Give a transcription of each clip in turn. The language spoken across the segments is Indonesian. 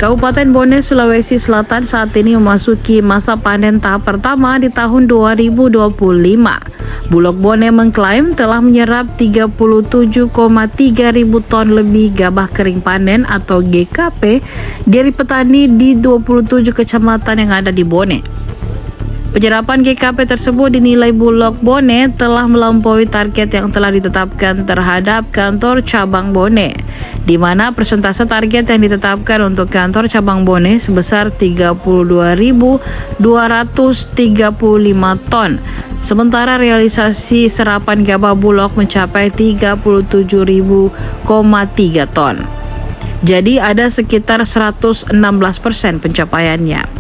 Kabupaten Bone, Sulawesi Selatan saat ini memasuki masa panen tahap pertama di tahun 2025. Bulog Bone mengklaim telah menyerap 37,3 ribu ton lebih gabah kering panen atau GKP dari petani di 27 kecamatan yang ada di Bone. Penyerapan GKP tersebut dinilai Bulog Bone telah melampaui target yang telah ditetapkan terhadap kantor cabang Bone, di mana persentase target yang ditetapkan untuk kantor cabang Bone sebesar 32.235 ton. Sementara realisasi serapan gabah Bulog mencapai 37.000,3 ton. Jadi ada sekitar 116% pencapaiannya.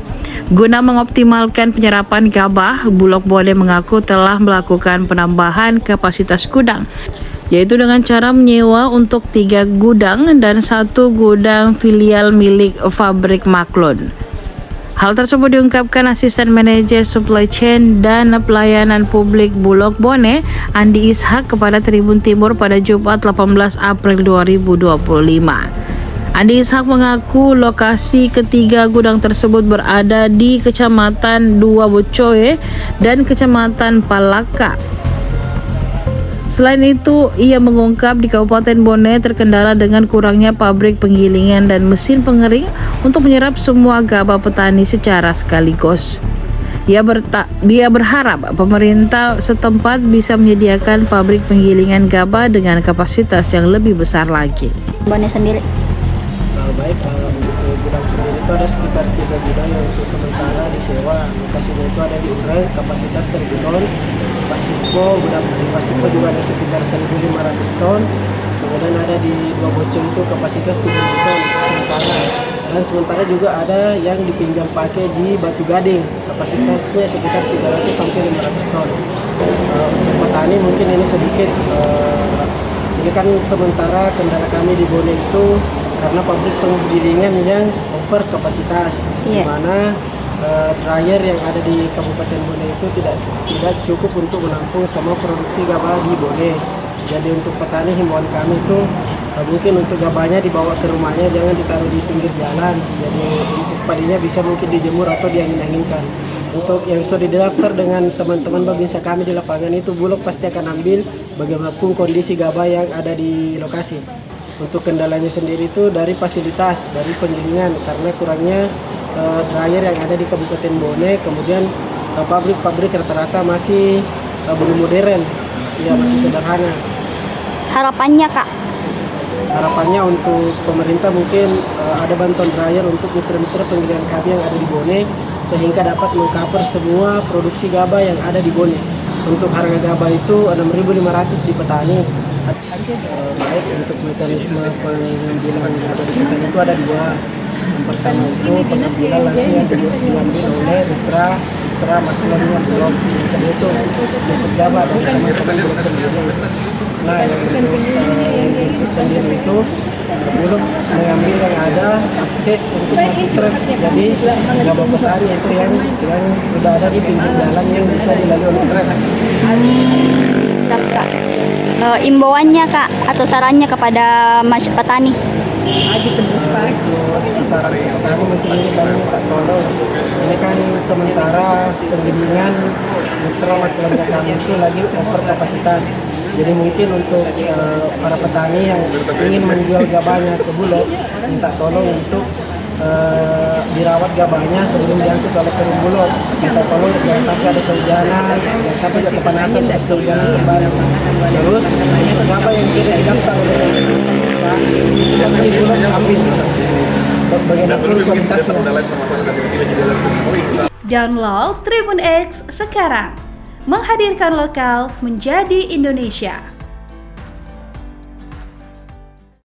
Guna mengoptimalkan penyerapan gabah, Bulog Bone mengaku telah melakukan penambahan kapasitas gudang, yaitu dengan cara menyewa untuk 3 gudang dan 1 gudang filial milik pabrik Maklun. Hal tersebut diungkapkan Asisten Manajer Supply Chain dan Pelayanan Publik Bulog Bone, Andi Ishak, kepada Tribun Timur pada Jumat 18 April 2025. Andi Ishak mengaku lokasi ketiga gudang tersebut berada di Kecamatan Dua Bocoe dan Kecamatan Palaka. Selain itu, ia mengungkap di Kabupaten Bone terkendala dengan kurangnya pabrik penggilingan dan mesin pengering untuk menyerap semua gabah petani secara sekaligus. Dia berharap pemerintah setempat bisa menyediakan pabrik penggilingan gabah dengan kapasitas yang lebih besar lagi. Bone sendiri. Baik, untuk gudang sendiri itu ada sekitar 3 gudang yang untuk sementara disewa. Lokasinya itu ada di Urang, kapasitas 1.000 ton. Gudang Pasiko juga ada sekitar 1.500 ton. Kemudian ada di Dua Bocong itu kapasitas 7 ton sementara. Dan sementara juga ada yang dipinjam pakai di Batu Gading, kapasitasnya sekitar 300 sampai 500 ton. Untuk petani mungkin ini sedikit. Ini kan sementara kendala kami di Bone itu karena pabrik penggilingan yang over kapasitas, di mana dryer yang ada di Kabupaten Bone itu tidak cukup untuk menampung semua produksi gabah di Bone. Jadi untuk petani himbauan kami itu mungkin untuk gabahnya dibawa ke rumahnya, jangan ditaruh di pinggir jalan. Jadi untuk padinya bisa mungkin dijemur atau diangin-anginkan. Untuk yang sudah didaftar dengan teman-teman babinsa kami di lapangan itu, Bulog pasti akan ambil bagaimanapun kondisi gabah yang ada di lokasi. Untuk kendalanya sendiri itu dari fasilitas, dari penggilingan, karena kurangnya dryer yang ada di Kabupaten Bone, kemudian pabrik-pabrik rata-rata masih belum modern, ya masih sederhana. Harapannya, Kak? Harapannya untuk pemerintah mungkin ada bantuan dryer untuk mitra-mitra penggilingan kami yang ada di Bone, sehingga dapat mengcover semua produksi gabah yang ada di Bone. Untuk harga gabah itu 6.500 di petani. Baik, untuk mekanisme pengambilan gabah di petani itu ada 2. Yang pertama itu pengambilan langsung yang diambil oleh mitra Maklunnya Bulog. Itu untuk gabah dan teman-teman Bulog sendiri. Nah, yang untuk sendiri itu Bulog mengambil yang ada akses untuk masuk truk. Jadi gabah petani itu yang sudah ada di pinggir jalan yang bisa dilalui oleh truk. Imbauannya, Kak, atau sarannya kepada petani? Saran petani mungkin ini kami minta tolong. Ini kan sementara penggilingan mitra Maklunnya kami itu lagi over kapasitas. Jadi mungkin untuk para petani yang ingin menjual gabahnya ke Bulog, minta tolong untuk dirawat gabahnya sebelum diangkut oleh perum Bulog. Minta tolong jangan sampai ada kehujanan, jangan sampai ada kepanasan terus kehujanan kembali. Terus untuk gabah yang sudah didaftar oleh pemerintah, pasti Bulog ambil bagaimanapun kualitasnya. Download Tribun X sekarang, menghadirkan lokal menjadi Indonesia.